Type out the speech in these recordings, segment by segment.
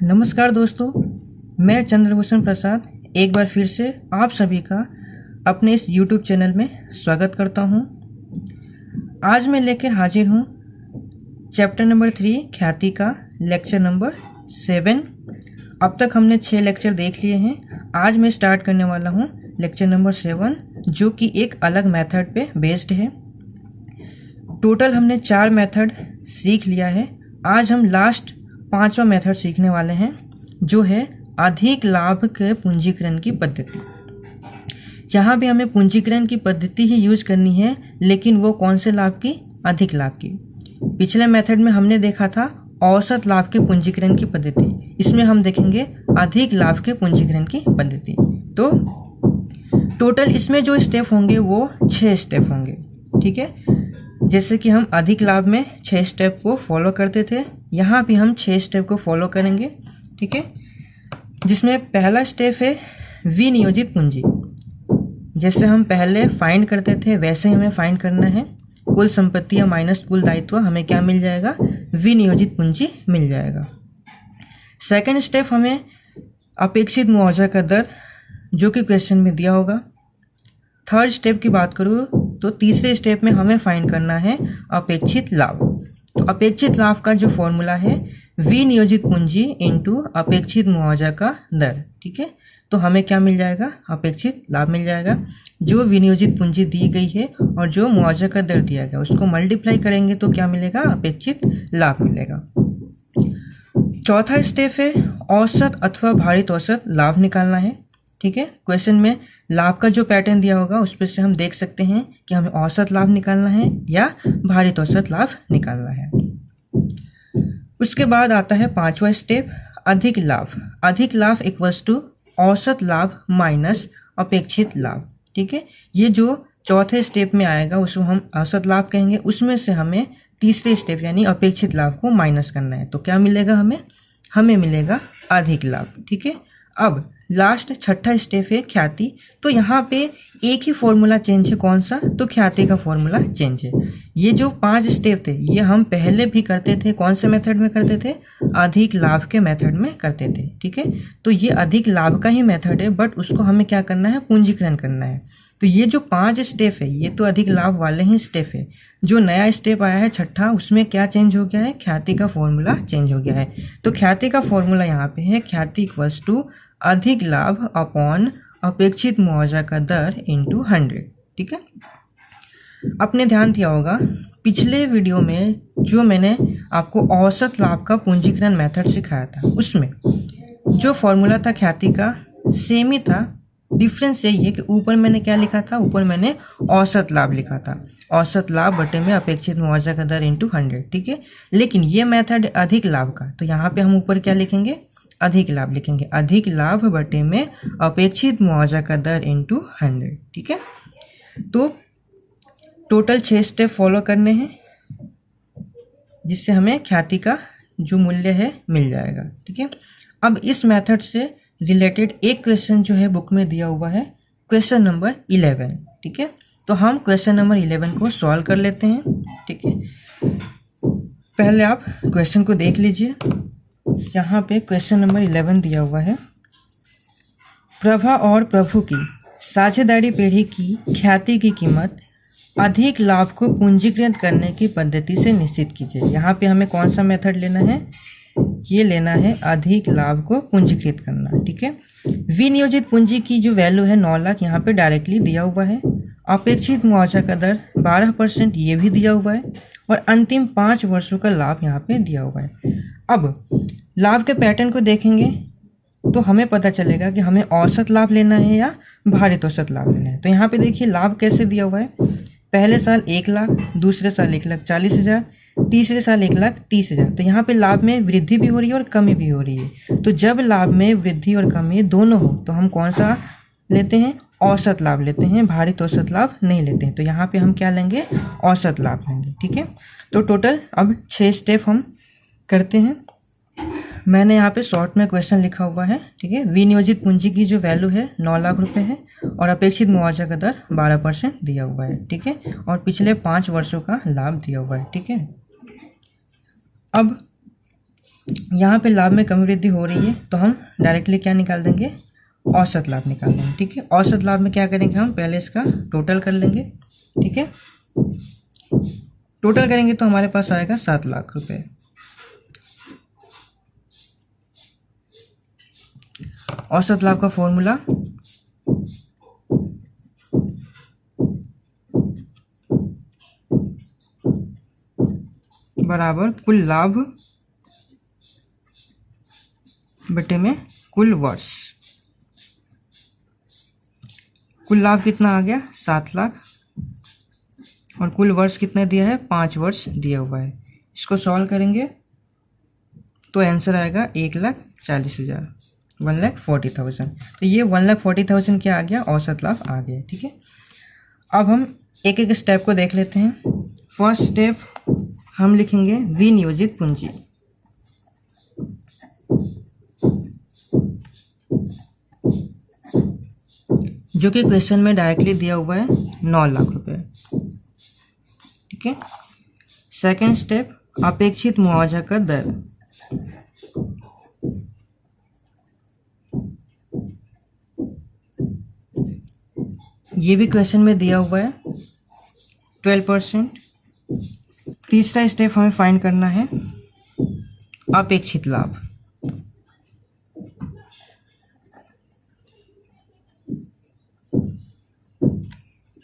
नमस्कार दोस्तों, मैं चंद्रभूषण प्रसाद एक बार फिर से आप सभी का अपने इस YouTube चैनल में स्वागत करता हूं। आज मैं लेकर हाजिर हूं चैप्टर नंबर 3 ख्याति का लेक्चर नंबर 7। अब तक हमने 6 लेक्चर देख लिए हैं। आज मैं स्टार्ट करने वाला हूं लेक्चर नंबर 7, जो कि एक अलग मेथड पे बेस्ड है। टोटल हमने 4 मेथड सीख लिया है। आज हम लास्ट 5वां मेथड सीखने वाले हैं, जो है अधिक लाभ के पूंजीकरण की पद्धति। यहाँ भी हमें पूंजीकरण की पद्धति ही यूज करनी है, लेकिन वो कौन से लाभ की? अधिक लाभ की। पिछले मेथड में हमने देखा था औसत लाभ के पूंजीकरण की पद्धति। इसमें हम देखेंगे अधिक लाभ के पूंजीकरण की पद्धति। तो टोटल इसमें जो स्टेप होंगे वो 6 स्टेप होंगे। ठीक है, जैसे कि हम अधिक लाभ में 6 स्टेप को फॉलो करते थे, यहाँ भी हम 6 स्टेप को फॉलो करेंगे। ठीक है, जिसमें पहला स्टेप है विनियोजित पूंजी। जैसे हम पहले फाइंड करते थे वैसे ही हमें फाइंड करना है। कुल संपत्तियां माइनस कुल दायित्व, हमें क्या मिल जाएगा? विनियोजित पूंजी मिल जाएगा। सेकंड स्टेप हमें अपेक्षित मुआवजा का दर, जो कि क्वेश्चन में दिया होगा। थर्ड स्टेप की बात करूँ तो तीसरे स्टेप में हमें फाइंड करना है अपेक्षित लाभ। तो अपेक्षित लाभ का जो फॉर्मूला है विनियोजित पूंजी इंटू अपेक्षित मुआवजा का दर। ठीक है, तो हमें क्या मिल जाएगा? अपेक्षित लाभ मिल जाएगा। जो विनियोजित पूंजी दी गई है और जो मुआवजा का दर दिया गया उसको मल्टीप्लाई करेंगे तो क्या मिलेगा? अपेक्षित लाभ मिलेगा। चौथा स्टेप है औसत अथवा भारित औसत लाभ निकालना है। ठीक है, क्वेश्चन में लाभ का जो पैटर्न दिया होगा उस पर से हम देख सकते हैं कि हमें औसत लाभ निकालना है या भारित औसत लाभ निकालना है। उसके बाद आता है 5वां स्टेप अधिक लाभ। अधिक लाभ इक्वल्स टू औसत लाभ माइनस अपेक्षित लाभ। ठीक है, ये जो चौथे स्टेप में आएगा उसको हम औसत लाभ कहेंगे। उसमें से हमें तीसरे स्टेप यानी अपेक्षित लाभ को माइनस करना है। तो क्या मिलेगा हमें मिलेगा अधिक लाभ। ठीक है, अब लास्ट छठा स्टेप है ख्याति। तो यहाँ पे एक ही फॉर्मूला चेंज है। कौन सा? तो ख्याति का फॉर्मूला चेंज है। ये जो 5 स्टेप थे ये हम पहले भी करते थे। कौन से मेथड में करते थे? अधिक लाभ के मेथड में करते थे। ठीक है, तो ये अधिक लाभ का ही मेथड है, बट उसको हमें क्या करना है? पूंजीकरण करना है। तो ये जो 5 स्टेप है ये तो अधिक लाभ वाले ही स्टेप है। जो नया स्टेप आया है छठा, उसमें क्या चेंज हो गया है? ख्याति का फॉर्मूला चेंज हो गया है। तो ख्याति का फॉर्मूला यहाँ पे है ख्याति इक्वल्स टू अधिक लाभ अपॉन अपेक्षित मुआवजा का दर इंटू 100। ठीक है, आपने ध्यान दिया होगा पिछले वीडियो में जो मैंने आपको औसत लाभ का पूंजीकरण मेथड सिखाया था, उसमें जो फॉर्मूला था ख्याति का सेम ही था। डिफरेंस यही है कि ऊपर मैंने क्या लिखा था? ऊपर मैंने औसत लाभ लिखा था। औसत लाभ बटे में अपेक्षित मुआवजा का दर इंटू 100। ठीक है, लेकिन ये मेथड अधिक लाभ का, तो यहाँ पे हम ऊपर क्या लिखेंगे? अधिक लाभ लिखेंगे। अधिक लाभ बटे में अपेक्षित मुआवजा का दर इंटू 100। ठीक है, तो टोटल 6 स्टेप फॉलो करने हैं, जिससे हमें ख्याति का जो मूल्य है मिल जाएगा। ठीक है, अब इस मेथड से रिलेटेड एक क्वेश्चन जो है बुक में दिया हुआ है, क्वेश्चन नंबर 11। ठीक है, तो हम क्वेश्चन नंबर 11 को सॉल्व कर लेते हैं। ठीक है, पहले आप क्वेश्चन को देख लीजिए। यहाँ पे क्वेश्चन नंबर 11 दिया हुआ है, प्रभा और प्रभु की साझेदारी पीढ़ी की ख्याति की कीमत अधिक लाभ को पूंजीकृत करने की पद्धति से निश्चित कीजिए। यहाँ पे हमें कौन सा मेथड लेना है? ये लेना है अधिक लाभ को पूंजीकृत करना। ठीक है, विनियोजित पूंजी की जो वैल्यू है 9 लाख, यहाँ पे डायरेक्टली दिया हुआ है। अपेक्षित मुआवजा का दर 12%, ये भी दिया हुआ है। और अंतिम 5 वर्षों का लाभ यहाँ पे दिया हुआ है। अब लाभ के पैटर्न को देखेंगे तो हमें पता चलेगा कि हमें औसत लाभ लेना है या भारित औसत लाभ लेना है। तो यहाँ पे देखिए लाभ कैसे दिया हुआ है। पहले साल 1 लाख, दूसरे साल 1,40,000, तीसरे साल 1,30,000। तो यहाँ पे लाभ में वृद्धि भी हो रही है और कमी भी हो रही है। तो जब लाभ में वृद्धि और कमी दोनों हो तो हम कौन सा लेते हैं? औसत लाभ लेते हैं, भारित औसत लाभ नहीं लेते हैं। तो यहाँ पे हम क्या लेंगे? औसत लाभ लेंगे। ठीक है, तो टोटल अब 6 स्टेप हम करते हैं। मैंने यहाँ पे शॉर्ट में क्वेश्चन लिखा हुआ है। ठीक है, विनियोजित पूंजी की जो वैल्यू है 9 लाख रुपए है और अपेक्षित मुआवजा का दर 12% दिया हुआ है। ठीक है, और पिछले 5 वर्षों का लाभ दिया हुआ है। ठीक है, अब यहाँ पे लाभ में कमी वृद्धि हो रही है तो हम डायरेक्टली क्या निकाल देंगे, औसत लाभ निकाल देंगे। ठीक है, औसत लाभ में क्या करेंगे, हम पहले इसका टोटल कर लेंगे। ठीक है, टोटल करेंगे तो हमारे पास आएगा 7 लाख रुपए। औसत लाभ का फॉर्मूला बराबर कुल लाभ बटे में कुल वर्ष। कुल लाभ कितना आ गया, 7 लाख, और कुल वर्ष कितना दिया है, 5 वर्ष दिया हुआ है। इसको सॉल्व करेंगे तो आंसर आएगा 1,40,000, 1,40,000। तो ये 1,40,000 क्या आ गया, औसत लाभ आ गया। ठीक है, अब हम एक एक स्टेप को देख लेते हैं। फर्स्ट स्टेप हम लिखेंगे विनियोजित पूंजी। जो कि क्वेश्चन में डायरेक्टली दिया हुआ है 9 लाख रुपए। ठीक है, सेकेंड स्टेप अपेक्षित मुआवजा का दर। ये भी क्वेश्चन में दिया हुआ है 12%। तीसरा स्टेप हमें फाइंड करना है अपेक्षित लाभ।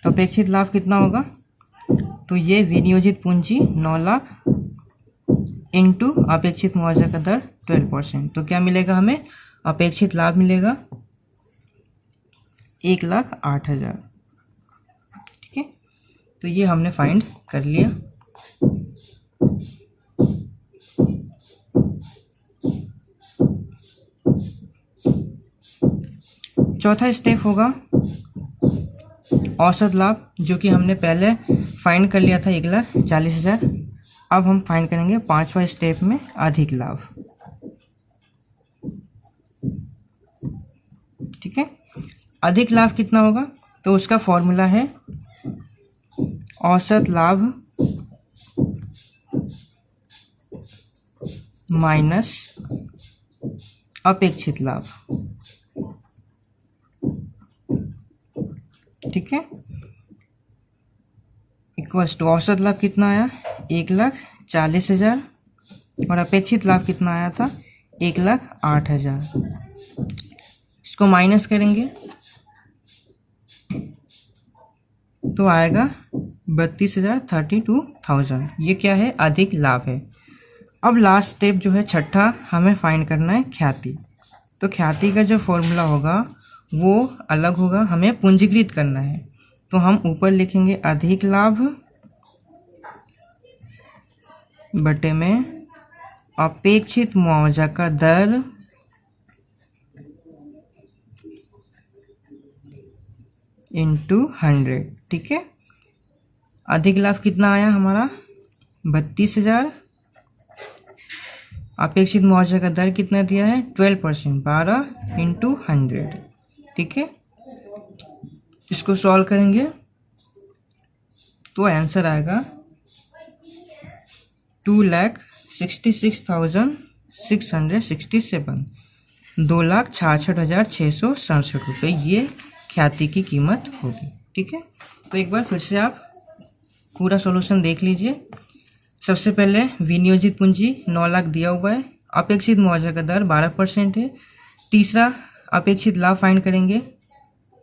तो अपेक्षित लाभ कितना होगा, तो ये विनियोजित पूंजी 9 लाख इंटू अपेक्षित मुआवजा का दर 12%। तो क्या मिलेगा हमें, अपेक्षित लाभ मिलेगा 1,08,000। ठीक है, तो ये हमने फाइंड कर लिया। चौथा स्टेप होगा औसत लाभ, जो कि हमने पहले फाइंड कर लिया था 1,40,000। अब हम फाइंड करेंगे 5वां स्टेप में अधिक लाभ। ठीक है, अधिक लाभ कितना होगा, तो उसका फॉर्मूला है औसत लाभ माइनस अपेक्षित लाभ। ठीक है, इक्वल्स टू औसत लाभ कितना आया, 1,40,000, और अपेक्षित लाभ कितना आया था, 1,08,000। इसको माइनस करेंगे तो आएगा 32,000, 32,000। ये क्या है, अधिक लाभ है। अब लास्ट स्टेप जो है छठा, हमें फाइंड करना है ख्याति। तो ख्याति का जो फॉर्मूला होगा वो अलग होगा, हमें पूंजीकृत करना है। तो हम ऊपर लिखेंगे अधिक लाभ बटे में अपेक्षित मुआवजा का दर इंटू 100। ठीक है, अधिक लाभ कितना आया हमारा, 32,000। अपेक्षित मुआवजा का दर कितना दिया है, 12%, 12 इंटू 100। ठीक है, इसको सॉल्व करेंगे तो आंसर आएगा 2,66,667, 2,66,667 रुपये ये ख्याति की कीमत होगी। ठीक है, तो एक बार फिर से आप पूरा सॉल्यूशन देख लीजिए। सबसे पहले विनियोजित पूंजी 9 लाख दिया हुआ है, अपेक्षित मुआवजा का दर 12% है। तीसरा अपेक्षित लाभ फाइंड करेंगे,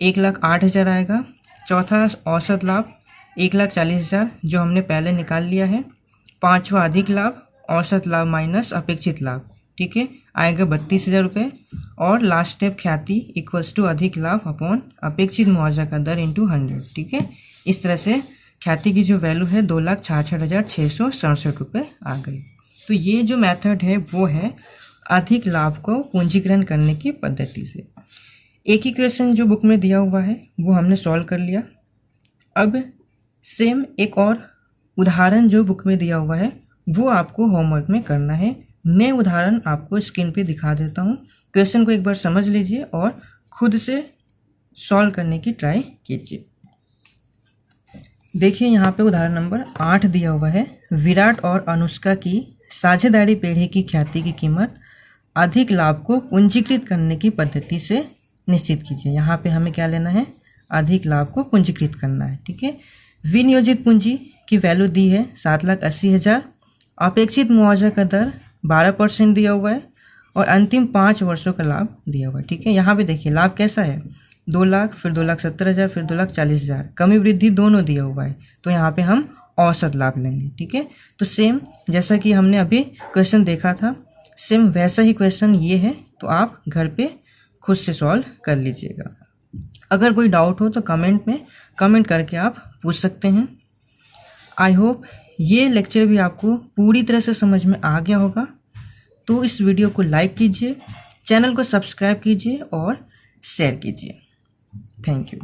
1,08,000 आएगा। चौथा औसत लाभ 1,40,000 जो हमने पहले निकाल लिया है। पांचवा अधिक लाभ, औसत लाभ माइनस अपेक्षित लाभ, ठीक है, आएगा 32,000 रुपये। और लास्ट स्टेप ख्याति इक्वल्स टू अधिक लाभ अपॉन अपेक्षित मुआवजा का दर इंटू 100। ठीक है, इस तरह से ख्याति की जो वैल्यू है 2,66,667 रुपये आ गई। तो ये जो मेथड है वो है अधिक लाभ को पूंजीकरण करने की पद्धति से। एक ही क्वेश्चन जो बुक में दिया हुआ है वो हमने सॉल्व कर लिया। अब सेम एक और उदाहरण जो बुक में दिया हुआ है वो आपको होमवर्क में करना है। मैं उदाहरण आपको स्क्रीन पे दिखा देता हूँ। क्वेश्चन को एक बार समझ लीजिए और खुद से सॉल्व करने की ट्राई कीजिए। देखिए यहाँ पे उदाहरण नंबर 8 दिया हुआ है। विराट और अनुष्का की साझेदारी पेढ़ी की ख्याति की कीमत अधिक लाभ को पूंजीकृत करने की पद्धति से निश्चित कीजिए। यहाँ पे हमें क्या लेना है, अधिक लाभ को पूंजीकृत करना है। ठीक है, विनियोजित पूंजी की वैल्यू दी है 7,80,000, अपेक्षित मुआवजा का दर 12% दिया हुआ है और अंतिम 5 वर्षों का लाभ दिया हुआ है। ठीक है, यहाँ पे देखिए लाभ कैसा है, 2 लाख, फिर 2,70,000, फिर 2,40,000, कमी वृद्धि दोनों दिया हुआ है। तो यहाँ पे हम औसत लाभ लेंगे। ठीक है, तो सेम जैसा कि हमने अभी क्वेश्चन देखा था, सेम वैसा ही क्वेश्चन ये है, तो आप घर पे खुद से सॉल्व कर लीजिएगा। अगर कोई डाउट हो तो कमेंट में कमेंट करके आप पूछ सकते हैं। आई होप ये लेक्चर भी आपको पूरी तरह से समझ में आ गया होगा। तो इस वीडियो को लाइक कीजिए, चैनल को सब्सक्राइब कीजिए और शेयर कीजिए। Thank you.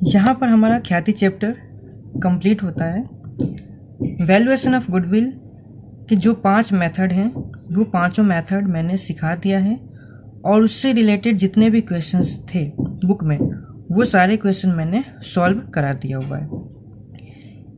यहाँ पर हमारा ख्याति चैप्टर कंप्लीट होता है। वैल्यूएशन ऑफ गुडविल के जो 5 मेथड हैं वो पांचों मेथड मैंने सिखा दिया है और उससे रिलेटेड जितने भी क्वेश्चंस थे बुक में वो सारे क्वेश्चन मैंने सॉल्व करा दिया हुआ है।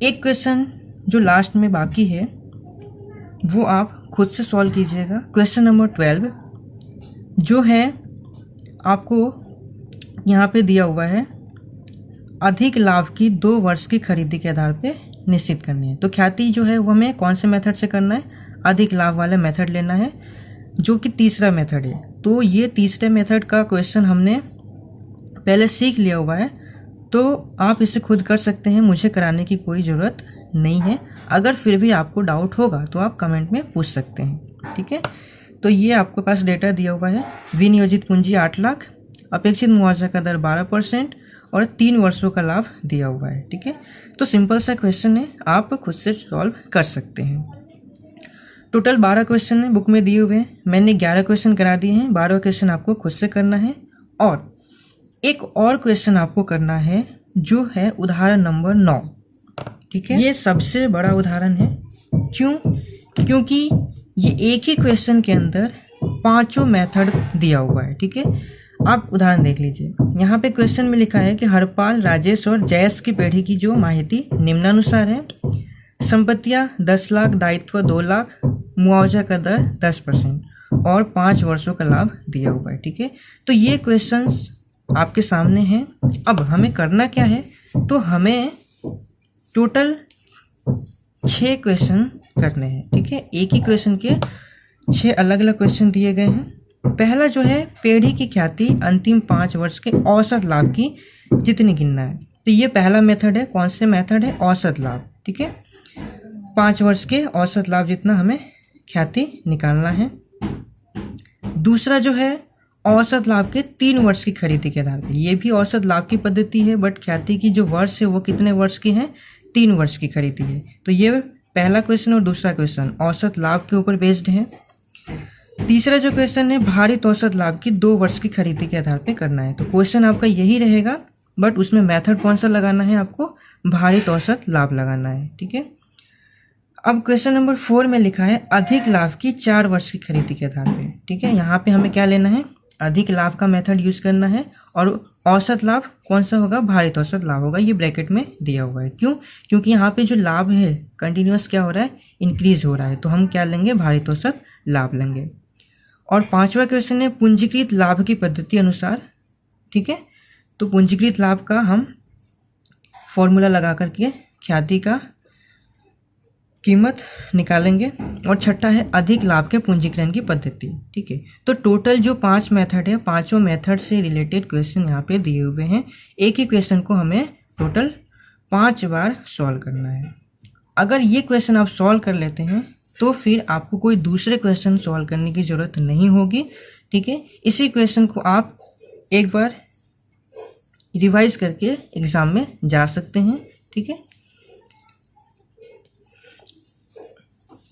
एक क्वेश्चन जो लास्ट में बाकी है वो आप खुद से सॉल्व कीजिएगा। क्वेश्चन नंबर 12 जो है आपको यहाँ पे दिया हुआ है, अधिक लाभ की 2 वर्ष की खरीदी के आधार पे निश्चित करनी है। तो ख्याति जो है वो हमें कौन से मेथड से करना है, अधिक लाभ वाला मेथड लेना है जो कि तीसरा मेथड है। तो ये तीसरे मेथड का क्वेश्चन हमने पहले सीख लिया हुआ है, तो आप इसे खुद कर सकते हैं, मुझे कराने की कोई ज़रूरत नहीं है। अगर फिर भी आपको डाउट होगा तो आप कमेंट में पूछ सकते हैं। ठीक है, तो ये आपके पास डेटा दिया हुआ है। विनियोजित पूंजी 8 लाख, अपेक्षित मुआवजा का दर 12% और 3 वर्षों का लाभ दिया हुआ है। ठीक है, तो सिंपल सा क्वेश्चन है, आप खुद से सॉल्व कर सकते हैं। टोटल 12 क्वेश्चन है बुक में दिए हुए हैं, मैंने 11 क्वेश्चन करा दिए हैं, 12 क्वेश्चन आपको खुद से करना है। और एक और क्वेश्चन आपको करना है जो है उदाहरण नंबर 9। ठीक है, ये सबसे बड़ा उदाहरण है। क्यों? क्योंकि ये एक ही क्वेश्चन के अंदर 5 मेथड दिया हुआ है। ठीक है, आप उदाहरण देख लीजिए। यहाँ पे क्वेश्चन में लिखा है कि हरपाल, राजेश और जयेश की पीढ़ी की जो माहिती निम्नानुसार है। संपत्तियाँ 10 लाख, दायित्व 2 लाख, मुआवजा का दर 10% और 5 वर्षों का लाभ दिया हुआ है। ठीक है, तो ये क्वेश्चंस आपके सामने हैं। अब हमें करना क्या है, तो हमें टोटल 6 क्वेश्चन करने हैं। ठीक है, एक ही क्वेश्चन के 6 अलग अलग क्वेश्चन दिए गए हैं। पहला जो है पेढ़ी की ख्याति अंतिम 5 वर्ष के औसत लाभ की जितनी गिनना है। तो ये पहला मेथड है। कौन से मेथड है? औसत लाभ। ठीक है, 5 वर्ष के औसत लाभ जितना हमें ख्याति निकालना है। दूसरा जो है औसत लाभ के 3 वर्ष की खरीदी के आधार पर। ये भी औसत लाभ की पद्धति है, बट ख्याति की जो वर्ष है वो कितने वर्ष की है? 3 वर्ष की खरीदी है। तो ये पहला क्वेश्चन और दूसरा क्वेश्चन औसत लाभ के ऊपर बेस्ड है। तीसरा जो क्वेश्चन है भारित औसत लाभ की 2 वर्ष की खरीदी के आधार पे करना है। तो क्वेश्चन आपका यही रहेगा, बट उसमें मेथड कौन सा लगाना है? आपको भारित औसत लाभ लगाना है। ठीक है, अब क्वेश्चन नंबर 4 में लिखा है अधिक लाभ की 4 वर्ष की खरीदी के आधार पे। ठीक है, यहाँ पे हमें क्या लेना है? अधिक लाभ का मेथड यूज करना है और औसत लाभ कौन सा होगा? भारित औसत लाभ होगा। ये ब्रैकेट में दिया हुआ है। क्यों? क्योंकि यहाँ पे जो लाभ है कंटिन्यूअस क्या हो रहा है? इंक्रीज हो रहा है। तो हम क्या लेंगे? भारित औसत लाभ लेंगे। और 5वां क्वेश्चन है पूंजीकृत लाभ की पद्धति अनुसार। ठीक है, तो पूंजीकृत लाभ का हम फॉर्मूला लगा करके ख्याति का कीमत निकालेंगे। और छठा है अधिक लाभ के पूंजीकरण की पद्धति। ठीक है, तो टोटल जो 5 मेथड है, 5 मेथड से रिलेटेड क्वेश्चन यहाँ पे दिए हुए हैं। एक ही क्वेश्चन को हमें टोटल 5 बार सॉल्व करना है। अगर ये क्वेश्चन आप सॉल्व कर लेते हैं तो फिर आपको कोई दूसरे क्वेश्चन सॉल्व करने की ज़रूरत नहीं होगी। ठीक है, इसी क्वेश्चन को आप एक बार रिवाइज करके एग्ज़ाम में जा सकते हैं। ठीक है,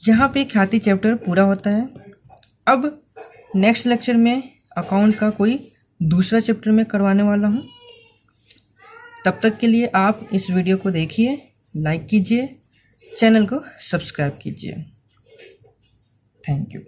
यहाँ पे ख्याति चैप्टर पूरा होता है। अब नेक्स्ट लेक्चर में अकाउंट का कोई दूसरा चैप्टर में करवाने वाला हूँ। तब तक के लिए आप इस वीडियो को देखिए, लाइक कीजिए, चैनल को सब्सक्राइब कीजिए। Thank you.